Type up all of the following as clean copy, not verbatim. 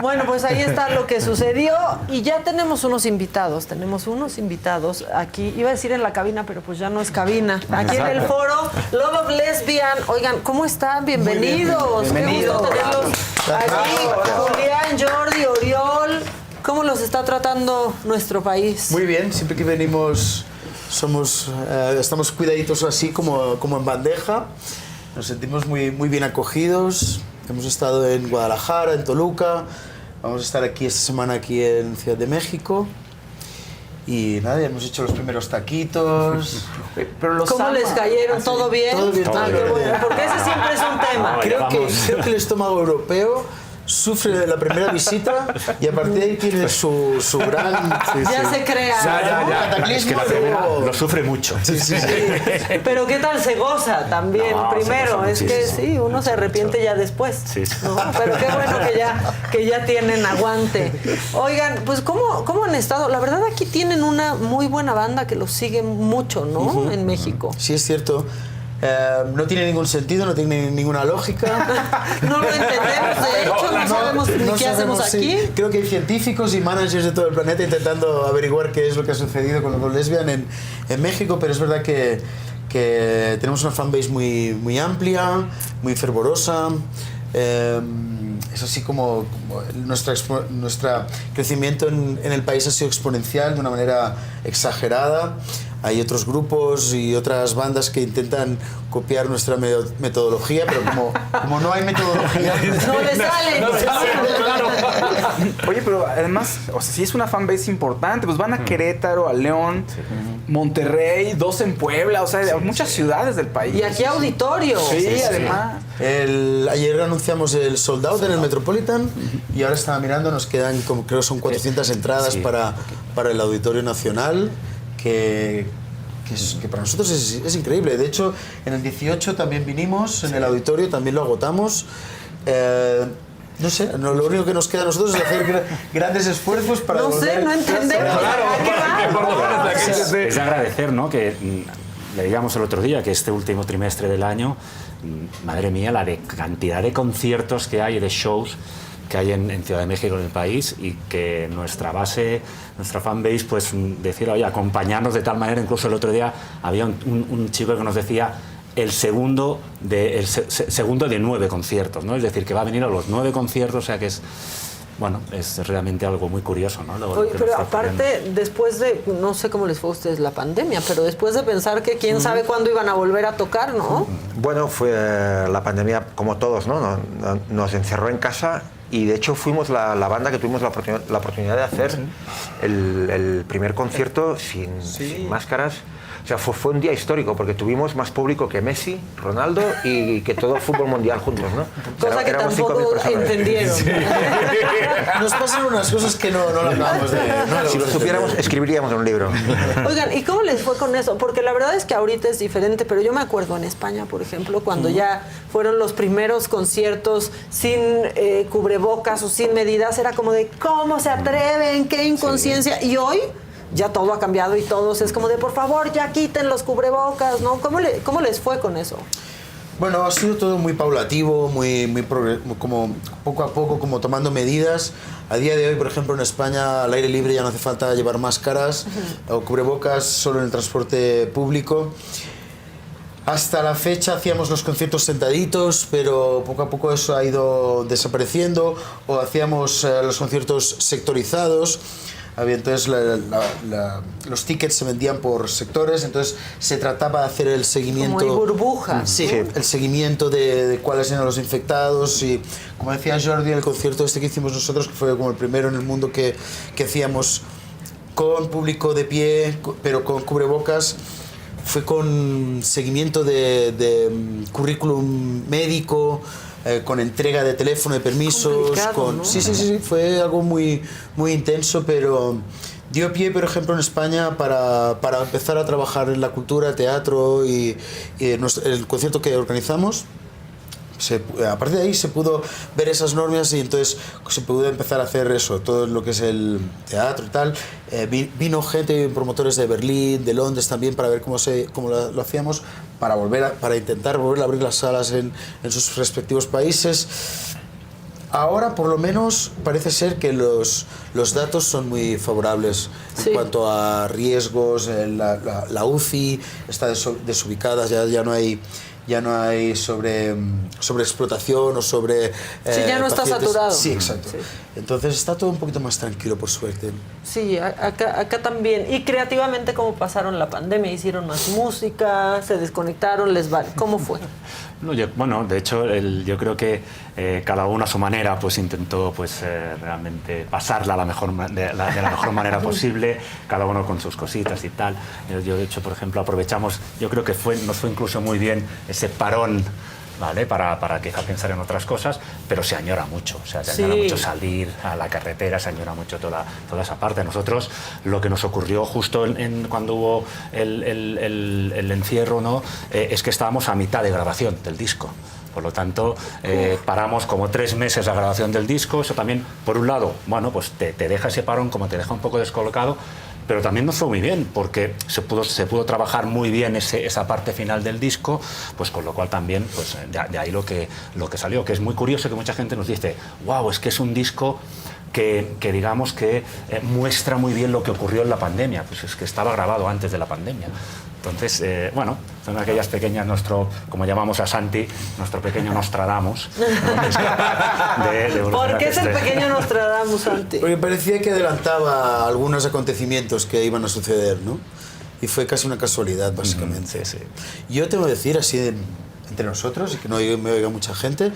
Bueno, pues ahí está lo que sucedió y ya tenemos unos invitados aquí, iba a decir en la cabina, pero pues ya no es cabina, aquí en el foro Love of Lesbian. Oigan, ¿cómo están? Bienvenidos. Qué gusto tenerlos aquí. Julián, Jordi, Oriol, ¿cómo los está tratando nuestro país? Muy bien, siempre que venimos estamos cuidaditos así como en bandeja, nos sentimos muy bien acogidos. Hemos estado en Guadalajara, en Toluca, vamos a estar aquí esta semana aquí en Ciudad de México y nada, ya hemos hecho los primeros taquitos. Pero ¿cómo les cayeron? ¿Todo bien? Todo bien, todo bien. Bueno, porque ese siempre es un tema. Creo que el estómago europeo sufre de la primera visita y a partir de ahí tiene su gran... Ya se crea. Ya. Es que la primera lo sufre mucho. Sí. Pero ¿qué tal se goza también? Primero, es que sí, uno se arrepiente ya después. Sí. ¿No? Pero qué bueno que ya tienen aguante. Oigan, pues ¿cómo han estado? La verdad aquí tienen una muy buena banda que los sigue mucho, ¿no? En México. Sí, es cierto. No tiene ningún sentido, no tiene ninguna lógica. No lo entendemos, de hecho, no sabemos ni qué hacemos aquí. Creo que hay científicos y managers de todo el planeta intentando averiguar qué es lo que ha sucedido con los Lesbian en México, pero es verdad que tenemos una fanbase muy amplia, muy fervorosa. Es así como nuestro crecimiento en el país ha sido exponencial de una manera exagerada. Hay otros grupos y otras bandas que intentan copiar nuestra metodología, pero como no hay metodología... No les sale. Claro. Oye, pero además, o sea, si es una fanbase importante, pues van a Querétaro, a León, Monterrey, 2 en Puebla, o sea, muchas ciudades del país. Y aquí auditorio. Sí, además. Ayer anunciamos el sold out en el Metropolitan y ahora estaba mirando, nos quedan, creo que son 400 entradas para el Auditorio Nacional. Que para nosotros es increíble. De hecho, en el 18 también vinimos, en el auditorio también lo agotamos. No sé, lo único que nos queda a nosotros es hacer grandes esfuerzos para no volver. sé, no entendemos. Es de agradecer, ¿no? Que le digamos el otro día que este último trimestre del año, madre mía, la cantidad de conciertos que hay, de shows que hay en Ciudad de México, en el país, y que nuestra base, nuestra fanbase, pues decir, oye, acompañarnos de tal manera. Incluso el otro día había un chico que nos decía el segundo de 9 conciertos, ¿no? Es decir, que va a venir a los 9 conciertos, o sea que es... Bueno, es realmente algo muy curioso, ¿no? Oye, pero aparte, después de, no sé cómo les fue a ustedes la pandemia, pero después de pensar que quién sabe cuándo iban a volver a tocar, ¿no? Bueno, fue la pandemia, como todos, ¿no? Nos encerró en casa y de hecho fuimos la banda que tuvimos la oportunidad de hacer el primer concierto sin máscaras. O sea, fue un día histórico porque tuvimos más público que Messi, Ronaldo y que todo el fútbol mundial juntos, ¿no? Cosa que tampoco entendieron. Sí. Nos pasan unas cosas que no lo acabamos de... Si lo supiéramos, escribiríamos un libro. Oigan, ¿y cómo les fue con eso? Porque la verdad es que ahorita es diferente, pero yo me acuerdo en España, por ejemplo, cuando ya fueron los primeros conciertos sin cubrebocas o sin medidas, era como de ¿cómo se atreven? ¡Qué inconsciencia! Y hoy... ya todo ha cambiado y todos es como de por favor ya quiten los cubrebocas, ¿no? ¿Cómo les fue con eso? Bueno, ha sido todo muy paulativo, como poco a poco, como tomando medidas. A día de hoy, por ejemplo, en España al aire libre ya no hace falta llevar máscaras o cubrebocas solo en el transporte público. Hasta la fecha hacíamos los conciertos sentaditos, pero poco a poco eso ha ido desapareciendo, o hacíamos los conciertos sectorizados. Entonces los tickets se vendían por sectores, entonces se trataba de hacer el seguimiento... Como hay burbujas. Sí, el seguimiento de cuáles eran los infectados y, como decía Jordi, el concierto este que hicimos nosotros, que fue como el primero en el mundo que hacíamos con público de pie, pero con cubrebocas, fue con seguimiento de currículum médico, con entrega de teléfono, de permisos, ¿no? Sí, fue algo muy intenso, pero dio pie, por ejemplo, en España para empezar a trabajar en la cultura, teatro y el concierto que organizamos. A partir de ahí se pudo ver esas normas y entonces se pudo empezar a hacer eso, todo lo que es el teatro y tal. Vino gente, promotores de Berlín, de Londres también, para ver cómo lo hacíamos, para intentar volver a abrir las salas en sus respectivos países. Ahora, por lo menos, parece ser que los datos son muy favorables Sí. en cuanto a riesgos. La UCI está desubicada, ya no hay sobreexplotación o sobre... Sí, ya no está pacientes. saturado. Sí, exacto. Sí. Entonces está todo un poquito más tranquilo, por suerte. Sí, acá también. Y creativamente, ¿cómo pasaron la pandemia? ¿Hicieron más música? ¿Se desconectaron? ¿Cómo fue? No, bueno, de hecho, yo creo que cada uno a su manera pues intentó pues realmente pasarla de la mejor manera posible, cada uno con sus cositas y tal. Yo, de hecho, por ejemplo, aprovechamos, yo creo que nos fue incluso muy bien ese parón, ¿vale? Para quizá pensar en otras cosas, pero se añora mucho, o sea, se añora mucho salir a la carretera, se añora mucho toda esa parte. Nosotros, lo que nos ocurrió justo cuando hubo el encierro, ¿no? Es que estábamos a mitad de grabación del disco. Por lo tanto, paramos como 3 meses la grabación del disco. Eso también, por un lado, bueno, pues te deja ese parón, como te deja un poco descolocado, pero también nos fue muy bien, porque se pudo trabajar muy bien esa parte final del disco, pues con lo cual también, pues de ahí lo que salió, que es muy curioso que mucha gente nos dice, wow, es que es un disco que digamos que muestra muy bien lo que ocurrió en la pandemia, pues es que estaba grabado antes de la pandemia. Entonces, bueno, son aquellas pequeñas, como llamamos a Santi, nuestro pequeño Nostradamus. ¿Por qué es el pequeño Nostradamus, Santi? Porque parecía que adelantaba algunos acontecimientos que iban a suceder, ¿no? Y fue casi una casualidad, básicamente. Sí. Yo tengo que decir, así entre nosotros, y que no me oiga mucha gente,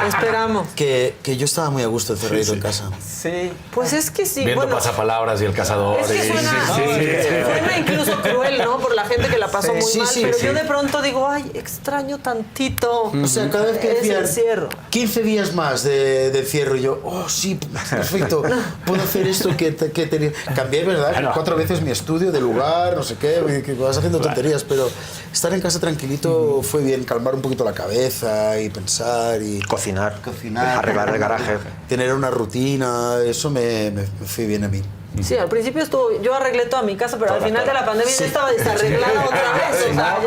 Esperamos. que yo estaba muy a gusto encerradito en casa. Sí. Pues es que sí. Viendo bueno, Pasapalabras y El Cazador. es que suena incluso cruel, ¿no? Por la gente que la pasó muy Sí, mal, sí, pero sí. yo de pronto digo, ay, extraño tantito O sea, cada vez que ese decían encierro. 15 días más de encierro, y yo, oh, sí, perfecto, puedo hacer esto que tenía. Cambié, ¿verdad? Claro. 4 veces mi estudio de lugar, no sé qué, que vas haciendo tonterías, pero estar en casa tranquilito fue bien, calmar un poquito la cabeza y pensar y Cocinar, cocinar, arreglar el garaje. tener una rutina, eso me fue bien a mí. Sí, al principio yo arreglé toda mi casa, pero al final de la pandemia ya estaba desarreglada otra vez, o sea, ya,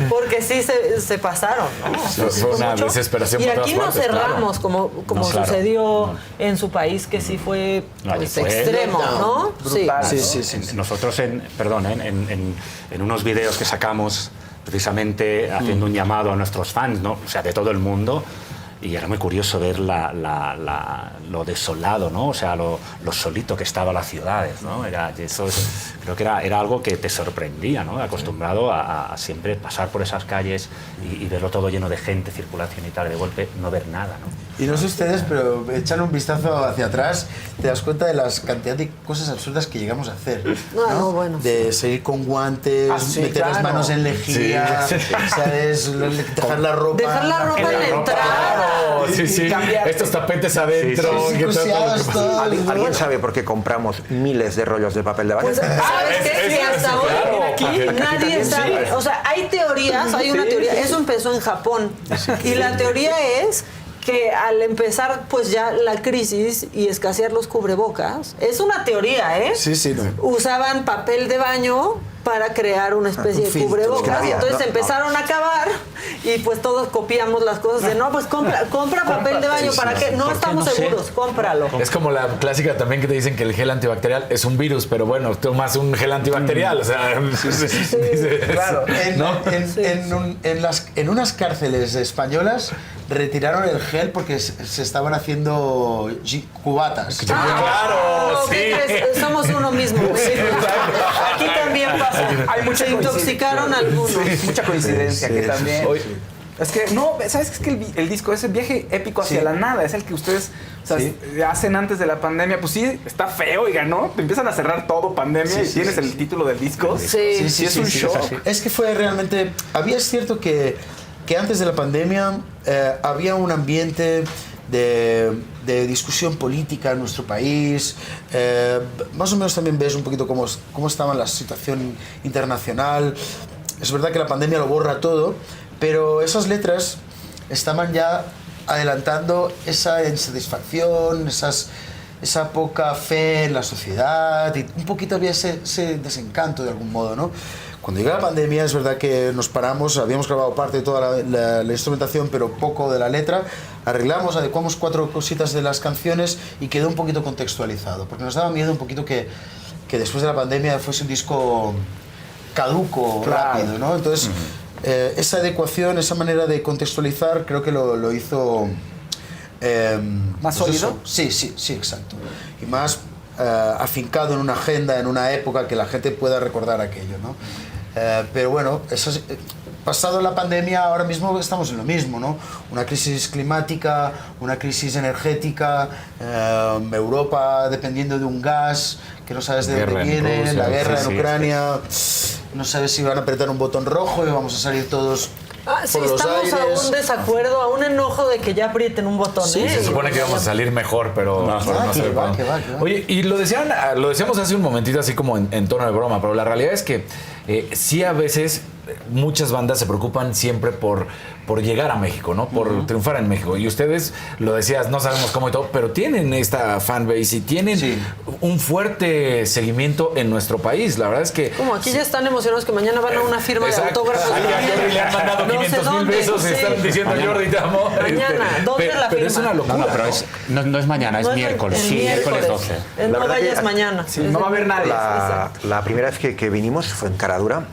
porque sí se pasaron, ¿no? Fue una Mucho. desesperación Y por todas aquí nos partes, cerramos, claro. como Claro. sucedió en su país, que sí fue No, pues, fue extremo, ¿no? brutal. Sí. Nosotros, en unos videos que sacamos precisamente haciendo un llamado a nuestros fans, ¿no? O sea, de todo el mundo, y era muy curioso ver lo desolado, ¿no? O sea, lo solito que estaban las ciudades, ¿no? Creo que era algo que te sorprendía, ¿no? Acostumbrado a siempre pasar por esas calles y verlo todo lleno de gente, circulación y tal, de golpe no ver nada, ¿no? Y no sé ustedes, pero echan un vistazo hacia atrás, te das cuenta de las cantidad de cosas absurdas que llegamos a hacer. No, bueno. De seguir con guantes, Sí, meter las claro. manos en lejía, ¿sabes? Dejar la ropa. Dejar la ropa en la entrada. Oh, sí, sí. cambiar. Estos tapetes adentro. Sí, ¿qué tal? cruciadas, todo. ¿Alguien sabe por qué compramos miles de rollos de papel de baño? Pues, ¿sabes qué? Sí, hasta hoy claro. nadie sabe. O sea, hay teorías, hay una teoría. Eso empezó en Japón. Y la teoría es que al empezar pues ya la crisis y escasear los cubrebocas, es una teoría, ¿eh? Sí, no. Usaban papel de baño para crear una especie Un de filtro. cubrebocas, Es que no había, entonces no. empezaron a acabar y pues todos copiamos las cosas de no, pues compra papel de baño, ¿para qué? No estamos seguros, cómpralo. Es como la clásica también que te dicen que el gel antibacterial es un virus, pero bueno, tomas un gel antibacterial, o sea, Claro, ¿no? en unas cárceles españolas retiraron el gel porque se estaban haciendo cubatas. Claro, ¿qué sí. crees? Somos uno mismo. Aquí también pasa. Hay mucha Se intoxicaron algunos. Mucha coincidencia Sí, que sí, también. Oye. Es que, no, ¿sabes qué? Es que el disco es el viaje épico hacia Sí. la nada. Es el que ustedes o sea, Sí. hacen antes de la pandemia. Pues sí, está feo, oiga, ¿no? Te empiezan a cerrar todo pandemia y tienes el título del disco. Sí. Sí, es un shock. Es que fue realmente... Es cierto que antes de la pandemia había un ambiente de discusión política en nuestro país. Más o menos también ves un poquito cómo estaba la situación internacional. Es verdad que la pandemia lo borra todo, pero esas letras estaban ya adelantando esa insatisfacción, esa poca fe en la sociedad, y un poquito había ese desencanto de algún modo, ¿no? Cuando llegó la pandemia es verdad que nos paramos, habíamos grabado parte de toda la instrumentación, pero poco de la letra. arreglamos, adecuamos 4 cositas de las canciones y quedó un poquito contextualizado, porque nos daba miedo un poquito que después de la pandemia fuese un disco caduco, rápido, ¿no? Entonces, esa adecuación, esa manera de contextualizar, creo que lo hizo... ¿Más pues sólido? Sí, exacto. Y más afincado en una agenda, en una época que la gente pueda recordar aquello, ¿no? Pero bueno, pasado la pandemia, ahora mismo estamos en lo mismo, ¿no? Una crisis climática, una crisis energética, Europa dependiendo de un gas que no sabes de dónde viene, Rusia, la guerra sí, en Ucrania, no sabes si van a apretar un botón rojo y vamos a salir todos Sí, por los estamos a aires. un desacuerdo, a un enojo de que ya aprieten un botón. Sí, Se supone que íbamos a salir mejor, pero no, que se va, puede. que va. Oye, y lo decíamos hace un momentito así como en tono de broma, pero la realidad es que sí a veces muchas bandas se preocupan siempre por llegar a México, ¿no? Por triunfar en México. Y ustedes, lo decías, no sabemos cómo y todo, pero tienen esta fanbase y tienen un fuerte seguimiento en nuestro país. La verdad es que... Como aquí ya están emocionados que mañana van a una firma de autógrafos. Aquí a Jordi le han mandado No sé 500,000 dónde, besos, sí. están diciendo Jordi, te amo. Mañana, ¿dónde es la Pero es firma? una locura. No, pero no es mañana, es No miércoles. el Sí, miércoles 12. No La verdad vayas que- mañana. Sí, no va a haber nadie. La primera vez que vinimos fue en Caradura.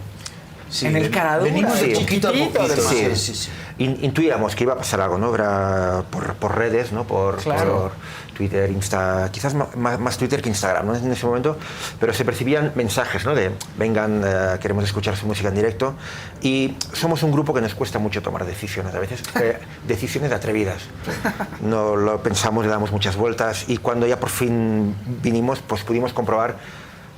Sí, En el Caradura. venimos de Sí. poquito a Chiquitito, poquito. además. Sí. Intuíamos que iba a pasar algo, ¿no? Era por redes, ¿no? Por Twitter, Insta, quizás más Twitter que Instagram, ¿no? En ese momento, pero se percibían mensajes, ¿no? De vengan, queremos escuchar su música en directo, y somos un grupo que nos cuesta mucho tomar decisiones, a veces decisiones atrevidas. No lo pensamos, le damos muchas vueltas, y cuando ya por fin vinimos, pues pudimos comprobar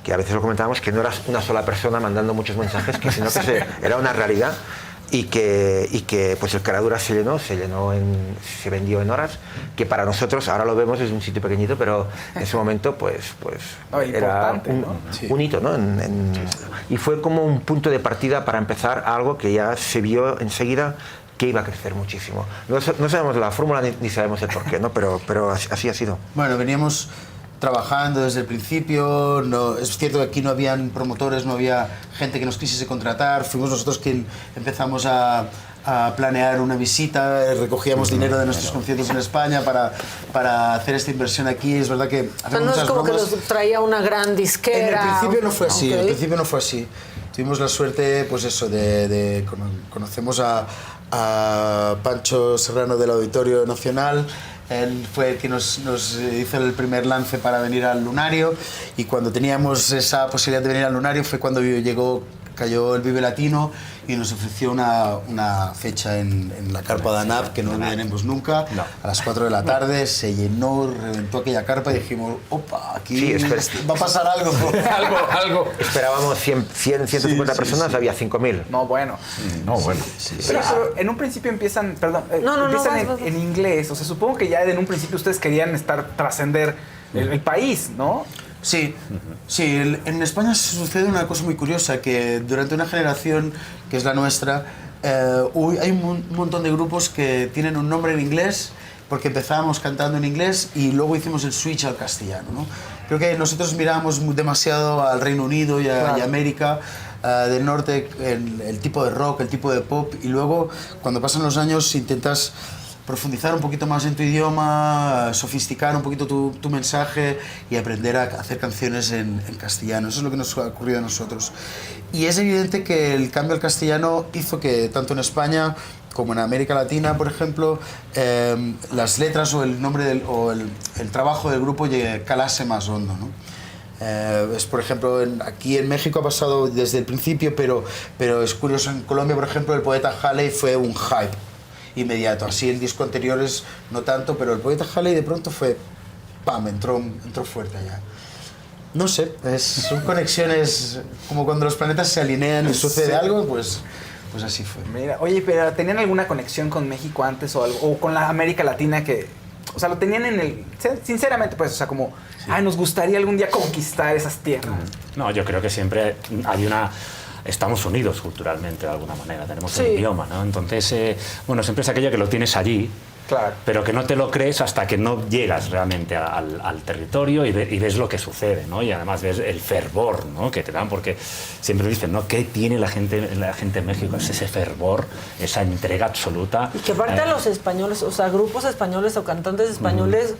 que a veces lo comentábamos, que no eras una sola persona mandando muchos mensajes, sino que era una realidad y que pues el Caradura se se vendió en horas, que para nosotros, ahora lo vemos, es un sitio pequeñito, pero en ese momento pues era importante, ¿no? un hito, ¿no? Y fue como un punto de partida para empezar algo que ya se vio enseguida que iba a crecer muchísimo. No sabemos la fórmula ni sabemos el porqué, ¿no? Pero así ha sido. Bueno, veníamos trabajando desde el principio, es cierto que aquí no habían promotores, no había gente que nos quisiese contratar, fuimos nosotros quien empezamos a planear una visita, recogíamos dinero de nuestros conciertos en España para hacer esta inversión aquí. Es verdad que O sea, no es como que los traía una gran disquera. en el principio no fue así, Ok. en el principio no fue así. Tuvimos la suerte, pues eso, conocemos a Pancho Serrano del Auditorio Nacional. Él fue el que nos hizo el primer lance para venir al Lunario, y cuando teníamos esa posibilidad de venir al Lunario fue cuando cayó el Vive Latino y nos ofreció una fecha en la carpa de ANAP que no olvidaremos nunca. No. A las 4 de la tarde se llenó, reventó aquella carpa y dijimos, opa, aquí va a pasar algo. algo. Esperábamos 150 personas, había 5.000. No, bueno. No, bueno. Pero en un principio empiezan, perdón, No, empiezan vas. en inglés. O sea, supongo que ya en un principio ustedes querían trascender el país, ¿no? Sí, en España sucede una cosa muy curiosa, que durante una generación, que es la nuestra, hay un montón de grupos que tienen un nombre en inglés, porque empezábamos cantando en inglés y luego hicimos el switch al castellano, ¿no? Creo que nosotros miramos demasiado al Reino Unido y a América del Norte, el tipo de rock, el tipo de pop, y luego cuando pasan los años intentas profundizar un poquito más en tu idioma, sofisticar un poquito tu mensaje y aprender a hacer canciones en castellano. Eso es lo que nos ha ocurrido a nosotros. Y es evidente que el cambio al castellano hizo que tanto en España como en América Latina, por ejemplo, las letras o el nombre el trabajo del grupo calase más hondo, ¿no? Por ejemplo, aquí en México ha pasado desde el principio, pero es curioso, en Colombia, por ejemplo, el poeta Halley fue un hype inmediato. Así el disco anterior no tanto, pero el poeta Halley de pronto fue ¡pam! Entró fuerte allá. No sé, son conexiones como cuando los planetas se alinean y sucede algo, pues así fue. Mira, oye, pero ¿tenían alguna conexión con México antes o algo? O con la América Latina que... O sea, lo tenían sinceramente, pues, o sea, como... Ay, nos gustaría algún día conquistar esas tierras. No, yo creo que siempre hay estamos unidos culturalmente de alguna manera, tenemos un idioma, ¿no? Entonces, bueno, siempre es aquello que lo tienes allí Claro. pero que no te lo crees hasta que no llegas realmente al territorio y ves lo que sucede, ¿no? Y además ves el fervor, ¿no?, que te dan, porque siempre dicen, ¿no?, ¿qué tiene la gente en México? Es ese fervor, esa entrega absoluta. Y que aparte a los españoles, o sea, grupos españoles o cantantes españoles,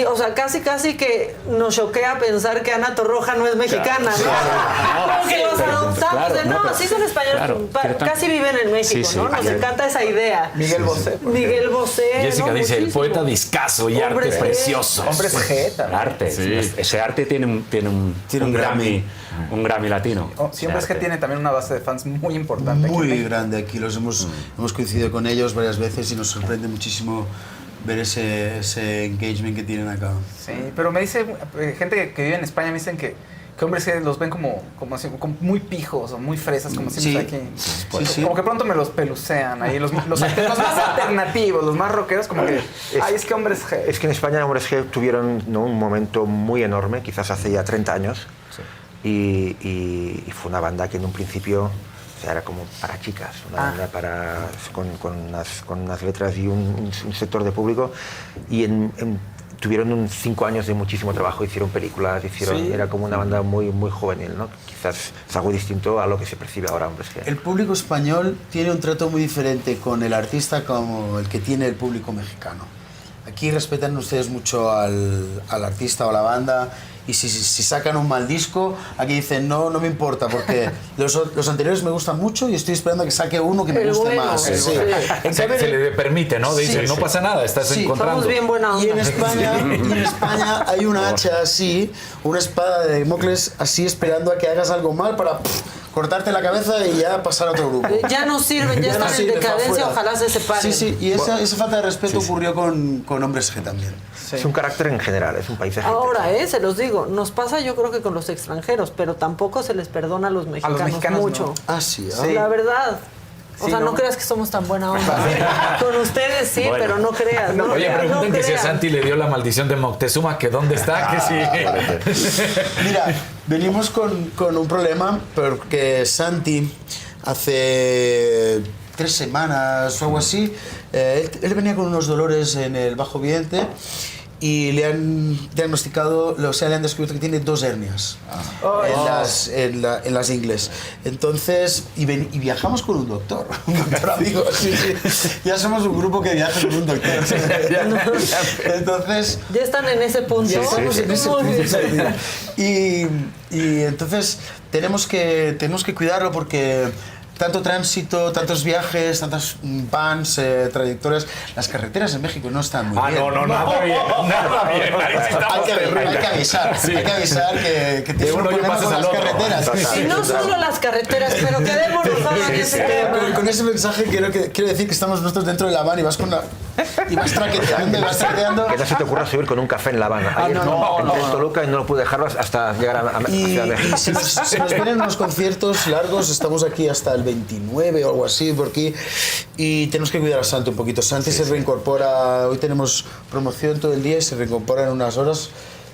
o sea, casi que nos choquea pensar que Ana Torroja no es mexicana, ¿no? Porque los adoptamos de, no, sí son españoles, casi viven en México, ¿no? Nos encanta esa idea. Miguel Bosé. Miguel Bosé. Jessica ¿no? dice, el Muchísimo. poeta discazo y arte precioso. Hombres G. Arte, Sí. ese arte tiene un Grammy, un Grammy latino. Siempre es que Arte. tiene también una base de fans muy importante. aquí en Muy México. grande aquí. Hemos coincidido con ellos varias veces y nos sorprende muchísimo ver ese engagement que tienen acá. Sí, pero me dice gente que vive en España, me dicen que Hombres G los ven como muy pijos o muy fresas, como siempre aquí. Sí. Como que pronto me los pelucean ahí, los más alternativos, los más rockeros, como que, ay, es que Hombres G. Es que en España Hombres G tuvieron, ¿no?, un momento muy enorme, quizás hace ya 30 años, y fue una banda que en un principio, o sea, era como para chicas, una banda con unas letras y un sector de público, y tuvieron 5 años de muchísimo trabajo, hicieron películas, era como una banda muy juvenil, ¿no? Quizás es algo distinto a lo que se percibe ahora, Hombres G. El público español tiene un trato muy diferente con el artista como el que tiene el público mexicano. Aquí respetan ustedes mucho al artista o a la banda, y si sacan un mal disco, aquí dicen, no me importa, porque los anteriores me gustan mucho y estoy esperando a que saque uno que me guste bueno, más. sí. Sí. En Se, cambio, se le permite, ¿no? Dice, no pasa nada, estás Sí, encontrando. Somos bien buena onda. Y en España hay una hacha así, una espada de Damocles así, esperando a que hagas algo mal para cortarte la cabeza y ya pasar a otro grupo. Ya no sirven, ya no están en sirve, para decadencia, afuera. ojalá se separen. Sí, y esa falta de respeto ocurrió con Hombres G también. Es un carácter en general, es un país de gente. Ahora, se los digo, nos pasa yo creo que con los extranjeros, pero tampoco se les perdona a los mexicanos, mucho. no. Ah, sí. La verdad. O Sí, sea, no ¿no? creas que somos tan buena onda. Con ustedes sí, Bueno. pero no creas. No Oye, creas, pregunten no que si a creas. Santi le dio la maldición de Moctezuma, que dónde está, que sí. Mira, venimos con un problema porque Santi hace 3 semanas o algo así, él venía con unos dolores en el bajo vientre y le han diagnosticado, o sea, le han descubierto que tiene 2 hernias en las ingles. Entonces, y viajamos con un doctor amigo, sí. Ya somos un grupo que viaja con un doctor. Entonces, Ya están en ese punto. ya estamos en ese Muy punto. bien. Y entonces tenemos que cuidarlo porque tanto tránsito, tantos viajes, tantas vans, trayectorias, las carreteras en México no están muy bien. nada bien, nada bien. Ahí sí estamos Hay que avisar, Sí. hay que avisar que tienes un uno ya problema pasas con al las otro. carreteras. Y no solo las carreteras, pero quedémonos ahora en ese tema. Con ese mensaje quiero decir que estamos nosotros dentro de la van y vas traqueteando. Que no se te ocurra subir con un café en La Habana. Ayer entré en Toluca y no lo pude dejarlo hasta llegar a Y Ciudad de México. se nos vienen unos conciertos largos, estamos aquí hasta el 29 o algo así por aquí, y tenemos que cuidar a Santi un poquito. Santi se reincorpora, hoy tenemos promoción todo el día y se reincorpora en unas horas,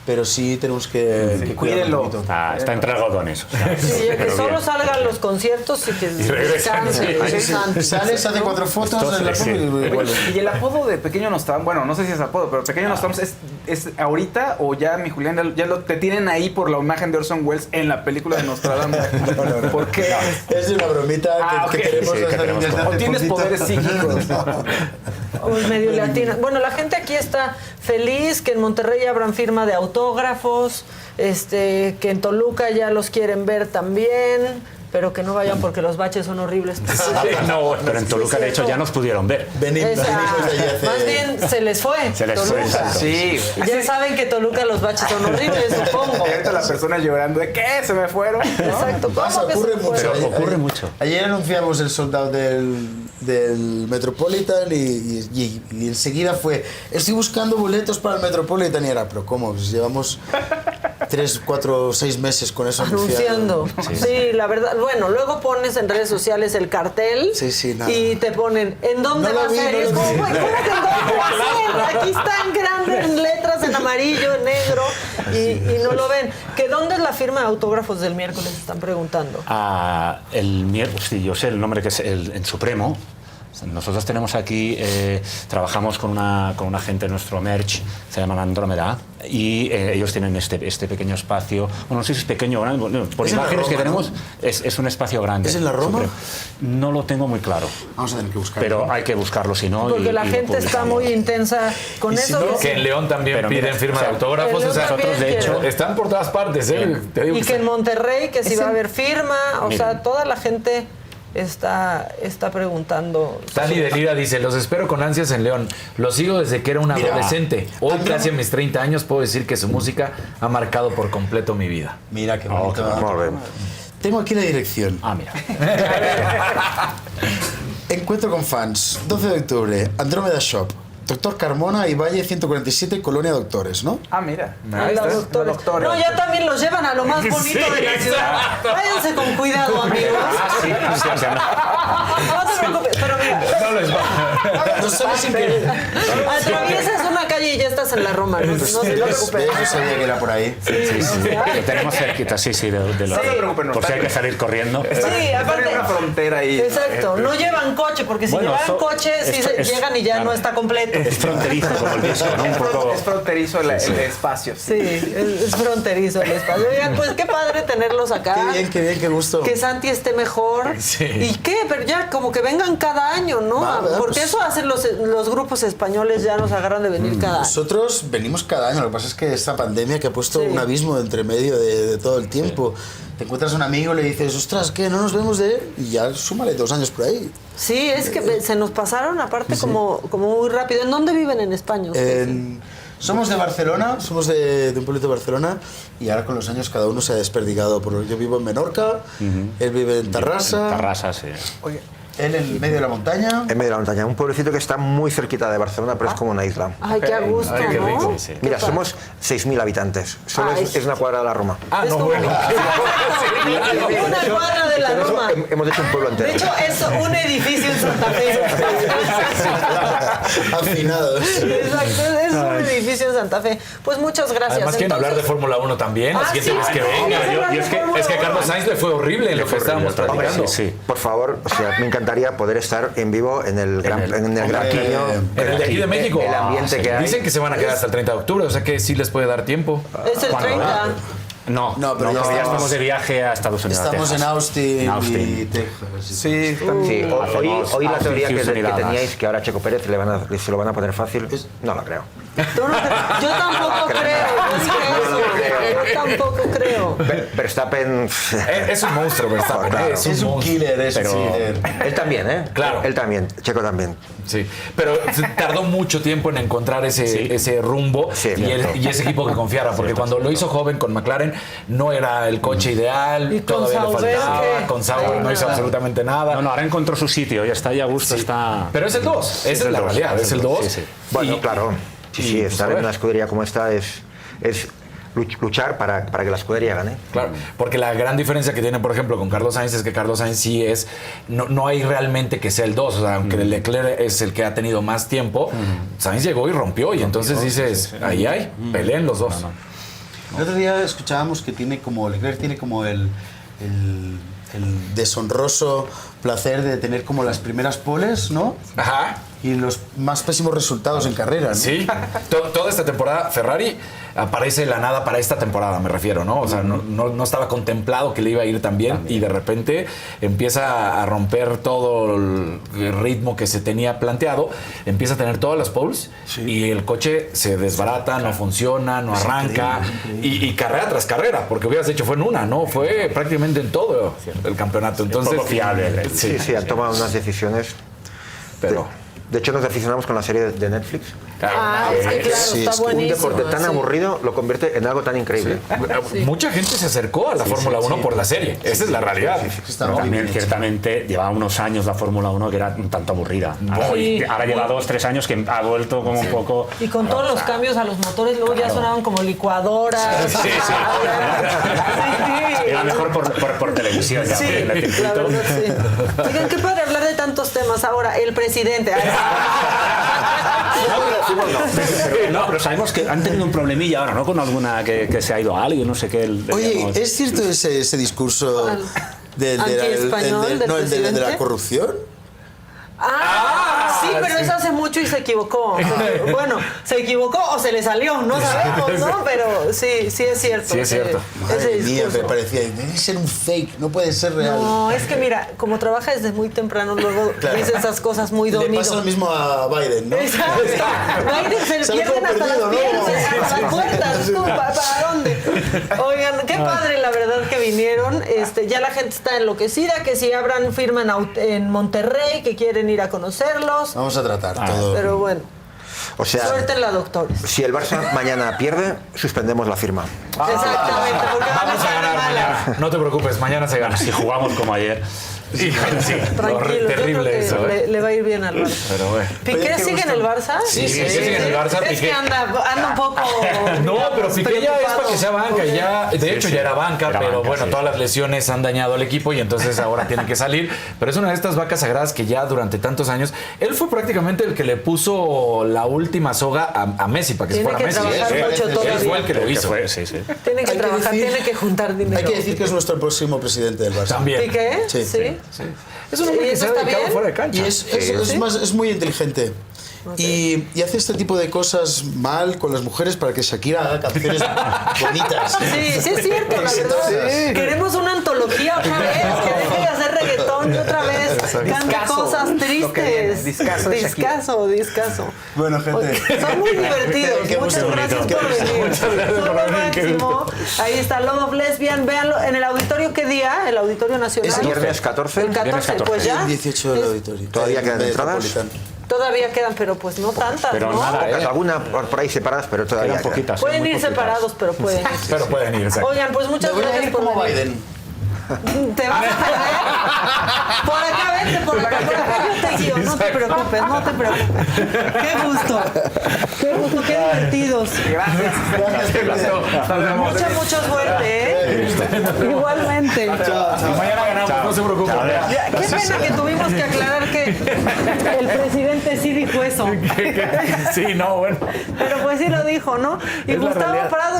pero sí tenemos que cuidarlo cuídenlo. un poquito. Está entre algodones. O sea, Sí, que pero solo bien. salgan los conciertos y que regresan, descanse. sí. Santi. Sales, hace 4 fotos en la Sí. y vuelve. Y el apodo de Pequeño Nostradamus, bueno, no sé si es apodo, pero Pequeño Nostradamus es ahorita o ya, mi Julián, te tienen ahí por la imagen de Orson Welles en la película de Nostradamus. No. ¿Por qué? Es de una bromita que ok. tenemos Sí, que desde tenemos hace O tienes poquito. poderes psíquicos. Uy, medio latina. Bueno, la gente aquí está feliz que en Monterrey abran firma de autógrafos, que en Toluca ya los quieren ver también, pero que no vayan porque los baches son horribles. Pero en Toluca, de hecho, ya nos pudieron ver. Venimos de allí hace- Más bien se les fue. Se les fue, Toluca. exacto. Sí. Ya saben que Toluca los baches son horribles, supongo. Y ahorita la persona llorando de ¿qué? Se me fueron. ¿no? Exacto. Pasa, ¿Cómo que ocurre se mucho. fueron? Pero ocurre mucho. Ayer anunciamos el sold out del Metropolitan y enseguida fue, estoy buscando boletos para el Metropolitan, y era, pero ¿cómo? Pues llevamos 3, 4, 6 meses con eso Anunciando. Sí, la verdad. Bueno, luego pones en redes sociales el cartel Sí, nada. y te ponen ¿en dónde No lo va a vi, ser? no Y es lo como, vi. güey, ¿cómo que en dónde va a ser? Aquí está en grande, en letras, en amarillo, en negro, y no lo ven. ¿Que dónde es la firma de autógrafos del miércoles? Están preguntando. El miércoles, sí, yo sé el nombre que es en Supremo. Nosotros tenemos aquí, trabajamos con una gente de nuestro merch, se llaman Andrómeda, y ellos tienen este pequeño espacio. Bueno, no sé si es pequeño o grande, por ¿Es en la imágenes que Roma, tenemos, es un espacio grande. ¿Es en la Roma? No lo tengo muy claro. Vamos a tener que buscarlo. Pero hay que buscarlo, si no. Porque la y gente está muy intensa con Y si eso. no, Que en León también Pero piden mira, firma de autógrafos. en O sea, León nosotros, de también hecho, quieren. están por todas partes. Te digo Y que en Monterrey, que si Es va a en- haber firma, o Mira. sea, toda la gente está preguntando. Tali de Lira dice, los espero con ansias en León. Los sigo desde que era un Mira, adolescente. Hoy, Andrés- casi a mis 30 años, puedo decir que su música ha marcado por completo mi vida. Mira qué bonito. Molt bé. Tengo aquí la dirección. Ah, mira. Encuentro con fans, 12 de octubre, Andrómeda Shop, Doctor Carmona y Valle 147, Colonia Doctores, ¿no? Ah, mira. A Ahí los está, doctores. los doctores. No, ya también los llevan a lo más bonito Sí, de la ciudad. exacto. Váyanse con cuidado, amigos. Sí, o sea, No te preocupes, pero mira, No les va. No sale sin querer. atraviesas una calle y ya estás en la Roma. No te preocupes. Yo sabía que era por ahí. sí, lo tenemos cerquita, sí, de los, No se preocupen, no por si está hay que salir corriendo. Sí, Están en aparte. una frontera ahí. Exacto, no llevan coche, porque si Bueno, llevaran coche, sí llegan y ya no está completo. Es fronterizo como el disco, ¿no? Un poco... Es fronterizo el espacio. Sí, es fronterizo el espacio. Oigan, pues qué padre tenerlos acá. Qué bien, qué gusto. Que Santi esté mejor. Sí. ¿Y qué? Pero ya como que vengan cada año, ¿no? Va, ¿verdad? Porque Pues- eso hacen los grupos españoles, ya nos agarran de venir cada año. Nosotros venimos cada año, lo que pasa es que esta pandemia que ha puesto Sí. un abismo entre medio de todo el tiempo. Te encuentras a un amigo y le dices, ostras, ¿qué? ¿No nos vemos de él? Y ya súmale 2 años por ahí. Sí, es que se nos pasaron aparte como muy rápido. ¿En dónde viven en España ustedes? Somos de Barcelona, somos de un pueblito de Barcelona y ahora con los años cada uno se ha desperdigado. Yo vivo en Menorca, él vive en Tarrasa, Tarrasa, sí. Oye, él en medio de la montaña. En medio de la montaña, un pueblecito que está muy cerquita de Barcelona, pero es como una isla. Ay, qué a gusto, Ay, qué ¿no? rico, sí. Qué Mira, padre. somos 6.000 habitantes. Solo Ay. es una cuadra de la Roma. Ah, Es no, como- bueno. Una cuadra de la Con eso Roma. hemos hecho un pueblo entero. De hecho, es un edificio en Santa Fe. Afinados. Exacto, es un edificio en Santa Fe. Pues muchas gracias. Además quieren hablar de Entonces, Fórmula 1 también. La Ah, siguiente sí, vez que vamos venga. a hablar de Es que Fórmula a Carlos 1. Sainz le fue horrible en lo que estábamos platicando. Sí. Por favor, o sea, me encantaría poder estar en vivo en el Gran Premio. En el de aquí de México. El ambiente que hay. Dicen que se van a quedar hasta el 30 de octubre, o sea que sí les puede dar tiempo. Es el 30. No, No, pero no, ya ya estamos- estamos de viaje a Estados Unidos. a Estamos en Texas. Austin, En Austin. y Texas. sí, Sí, Hacemos hoy la teoría Houston que y Dallas. teníais, que ahora a Checo Pérez se lo van a poner fácil, no lo creo. Tú no cre- Yo tampoco creo. Yo tampoco creo. Verstappen... Es un monstruo, Verstappen. Claro. Es Es un monstruo. killer, es Pero- un killer. Él también, ¿eh? Claro. Él también, Checo también. Sí, pero tardó mucho tiempo en encontrar ese rumbo Sí, y, cierto. y ese equipo que confiara, porque cuando lo hizo joven con McLaren no era el coche ideal, Y con todavía le Sauber, faltaba, ¿qué? con Sauber no hizo Nada. absolutamente nada. No, ahora encontró su sitio, ya está ahí a gusto, está... Pero es el 2, esa es el la 2, realidad, es el 2. sí, sí. Bueno, Y- claro. Sí, y, sí, pues, estar a en ver. una escudería como esta es luchar para que la escudería gane. Claro, porque la gran diferencia que tiene, por ejemplo, con Carlos Sainz es que Carlos Sainz sí es, no hay realmente que sea el 2, o sea, aunque Leclerc es el que ha tenido más tiempo, Sainz llegó y rompió, y entonces dices, ahí hay, peleen los dos. El otro día escuchábamos que Leclerc tiene como el deshonroso placer de tener como las primeras poles, ¿no? Ajá. Y los más pésimos resultados en carrera, ¿no? Sí, toda esta temporada Ferrari aparece de la nada para esta temporada, me refiero, ¿no? O sea, no estaba contemplado que le iba a ir tan bien y de repente empieza a romper todo el ritmo que se tenía planteado, empieza a tener todas las poles y el coche se desbarata, no funciona, no arranca y carrera tras carrera, porque hubieras dicho fue en una, ¿no? Fue prácticamente en todo el campeonato. Entonces, poco fiable. Sí, han tomado unas decisiones. pero... De hecho, nos aficionamos con la serie de Netflix. Ah, sí, claro, sí, está es que un Un buenísimo. deporte tan sí. aburrido lo convierte en algo tan increíble. Mucha gente se acercó a la Fórmula 1 por la serie. Esa es la realidad. Está Pero muy también, bien hecho. ciertamente, llevaba unos años la Fórmula 1 que era un tanto aburrida. Ahora lleva 2 o 3 años que ha vuelto como un poco... Y con todos los cambios a los motores, luego ya sonaban como licuadoras. Sí, sí. Era mejor por televisión. Ya, Sí, en el la circuito. verdad, sí. Oigan, qué padre hablar de tantos temas ahora. El presidente. No, pero sabemos que han tenido un problemilla ahora, ¿no? Con alguna que se ha ido a alguien, no sé qué. Oye, digamos. ¿es cierto ese discurso ¿Cuál? ¿Antiespañol del no, el de presidente? la corrupción? Sí, pero eso hace mucho y se equivocó. O sea, bueno, se equivocó o se le salió, no sabemos, ¿no? Pero sí es cierto. Sí, es cierto. Madre mía, me discurso. parecía, debe ser un fake, no puede ser real. No, es que mira, como trabaja desde muy temprano, luego Claro. dice esas cosas muy Le dormido. pasa lo mismo a Biden, ¿no? Exacto. Biden se le Sale pierden todo hasta las perdido, ¿no? piernas, hasta las puertas. ¿Tú, ¿Para dónde? Oigan, qué padre la verdad que vinieron. Ya la gente está enloquecida, que si abran firma en Monterrey, que quieren ir a conocerlos. Vamos a tratar todo. Pero bueno, O sea, suéltenla, doctores. si el Barça mañana pierde, suspendemos la firma. Exactamente, porque van Vamos a estar de ganar malas. mañana. No te preocupes, mañana se gana. Si jugamos como ayer. Sí, Tranquilo, terrible yo creo que eso. le va a ir bien al Barça. Pero bueno. ¿Piqué Oye, qué sigue en el Barça? Sí, Piqué sigue en el Barça, Es Piqué. que anda un poco. No, pero digamos, Piqué ya es para que sea banca. preocupado. Ya, de hecho, ya era banca, Era pero banca, bueno, sí. todas las lesiones han dañado al equipo y entonces ahora tiene que salir. Pero es una de estas vacas sagradas que ya durante tantos años. Él fue prácticamente el que le puso la última soga a Messi para que se Tiene fuera que Messi. trabajar mucho Él todavía. fue el que lo hizo. Sí. Tiene que Hay que trabajar, decir- tiene que juntar dinero. Hay que decir que es nuestro próximo presidente del Barça. También. ¿Piqué? Sí. Sí. Es un hombre ¿Y que eso se ha está dedicado bien? fuera de cancha. Y es muy inteligente. Y hace este tipo de cosas mal con las mujeres para que Shakira haga canciones bonitas. Sí, sí es cierto, la verdad. Exitosas. Queremos una antología otra vez, que deje de hacer reggaetón y otra vez cante Discazo, cosas lo que viene, tristes. discazo de Shakira. Discazo. Bueno, gente. Son muy divertidos. Qué Muchas gusto, gracias bonito. por venir. Muchas gracias Son por lo venir, qué máximo. Ahí está Love of Lesbian. Véanlo en el auditorio. ¿Qué día? El Auditorio Nacional. Es Viernes 14. El 14, pues ya. El 18 del auditorio. ¿Todavía quedan entradas? Metropolitano. Todavía quedan, pero pues no tantas, Pero ¿no? nada, Pocas, alguna por ahí separadas, pero todavía Quedan quedan. poquitas. Pueden muy ir poquitas. separados, pero pueden ir. Pero pueden ir, exacto. Oigan, pues Me muchas voy a gracias ir por como venir. Biden. ¿Te vas a perder? Por acá, vente, por acá yo te guío. No te preocupes, no te preocupes. Qué gusto, qué divertidos. Gracias. Mucha suerte, ¿eh? Igualmente. Y mañana ganamos, no se preocupen. Ya, qué pena que tuvimos que aclarar que el presidente sí dijo eso. Sí, no, bueno. Pero pues sí lo dijo, ¿no? Y Es la Gustavo realidad. Prado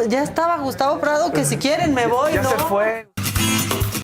ya estaba Gustavo Prado que si quieren me voy, Ya ¿no? se fue.